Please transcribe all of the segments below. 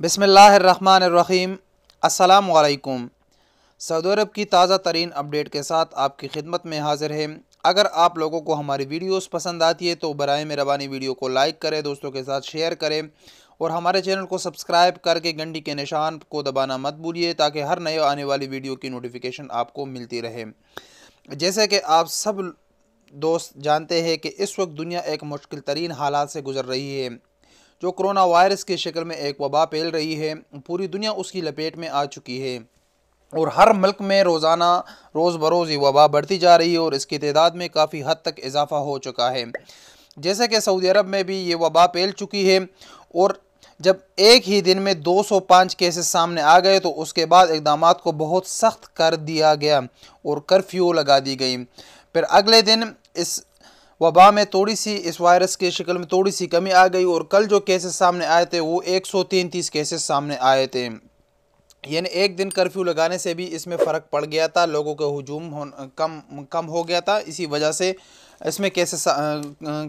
बिस्मिल्लाहिर्रहमानिर्रहीम। अस्सलामु अलैकुम। सऊदी अरब की ताज़ा तरीन अपडेट के साथ आपकी खिदमत में हाज़िर है। अगर आप लोगों को हमारी वीडियोस पसंद आती है तो बराए मेहरबानी वीडियो को लाइक करें, दोस्तों के साथ शेयर करें और हमारे चैनल को सब्सक्राइब करके घंटी के निशान को दबाना मत भूलिए ताकि हर नए आने वाली वीडियो की नोटिफिकेशन आपको मिलती रहे। जैसे कि आप सब दोस्त जानते हैं कि इस वक्त दुनिया एक मुश्किल तरीन हालात से गुजर रही है। जो कोरोना वायरस की शक्ल में एक वबा फैल रही है, पूरी दुनिया उसकी लपेट में आ चुकी है और हर मुल्क में रोज़ाना रोज़ बरोज़ ये वबा बढ़ती जा रही है और इसकी तादाद में काफ़ी हद तक इजाफ़ा हो चुका है। जैसे कि सऊदी अरब में भी ये वबा फैल चुकी है और जब एक ही दिन में 205 केसेस सामने आ गए तो उसके बाद इक़दामात को बहुत सख्त कर दिया गया और कर्फ्यू लगा दी गई। फिर अगले दिन इस वबा में थोड़ी सी इस वायरस की शक्ल में थोड़ी सी कमी आ गई और कल जो केसेस सामने आए थे वो 133 केसेस सामने आए थे। यानी एक दिन कर्फ्यू लगाने से भी इसमें फ़र्क पड़ गया था, लोगों का हुजूम कम हो गया था, इसी वजह से इसमें केसेस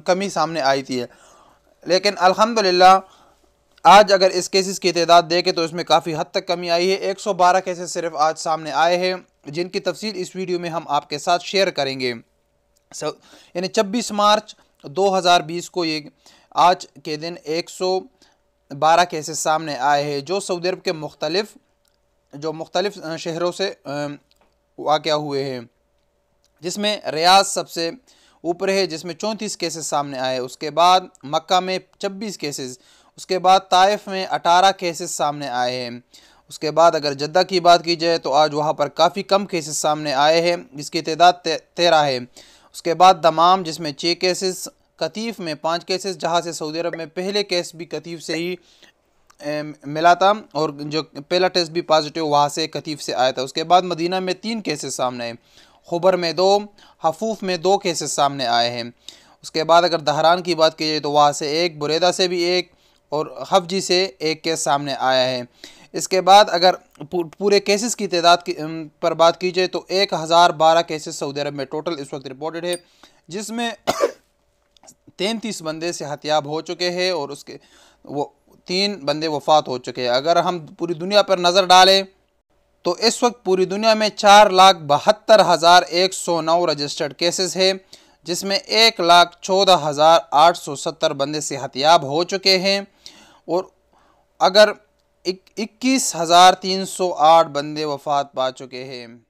कमी सामने आई थी। लेकिन अल्हम्दुलिल्लाह आज अगर इस केसेस की तादाद देखें तो इसमें काफ़ी हद तक कमी आई है। 112 केसेस सिर्फ आज सामने आए हैं जिनकी तफसील इस वीडियो में हम आपके साथ शेयर करेंगे। यानी 26 मार्च 2020 को ये आज के दिन 112 केसेस सामने आए हैं जो सऊदी अरब के मुख्तलिफ शहरों से वाक़या हुए हैं, जिसमें रियाद सबसे ऊपर है जिसमें 34 केसेस सामने आए। उसके बाद मक्का में 26 केसेस, उसके बाद ताइफ में 18 केसेस सामने आए हैं। उसके बाद अगर जद्दा की बात की जाए तो आज वहाँ पर काफ़ी कम केसेस सामने आए हैं जिसकी तादाद 13 है। उसके बाद दमाम जिसमें 6 केसेस, कतीफ़ में 5 केसेस जहाँ से सऊदी अरब में पहले केस भी कतीफ़ से ही मिला था और जो पहला टेस्ट भी पॉजिटिव वहाँ से कतीफ़ से आया था। उसके बाद मदीना में 3 केसेस सामने आए, खुबर में 2, हफूफ में 2 केसेस सामने आए हैं। उसके बाद अगर दहरान की बात की जाए तो वहाँ से 1, बुरेदा से भी 1 और हफजी से 1 केस सामने आया है। इसके बाद अगर पूरे केसेस की तादाद पर बात की जाए तो 1012 केसेस सऊदी अरब में टोटल इस वक्त रिपोर्टेड है, जिसमें 33 बंदे सेहतयाब हो चुके हैं और उसके वो 3 बंदे वफ़ात हो चुके हैं। अगर हम पूरी दुनिया पर नज़र डालें तो इस वक्त पूरी दुनिया में 4,72,109 रजिस्टर्ड केसेस है, जिसमें 1,14,870 बंदे सेहतयाब हो चुके हैं और अगर 21,308 बंदे वफ़ात पा चुके हैं।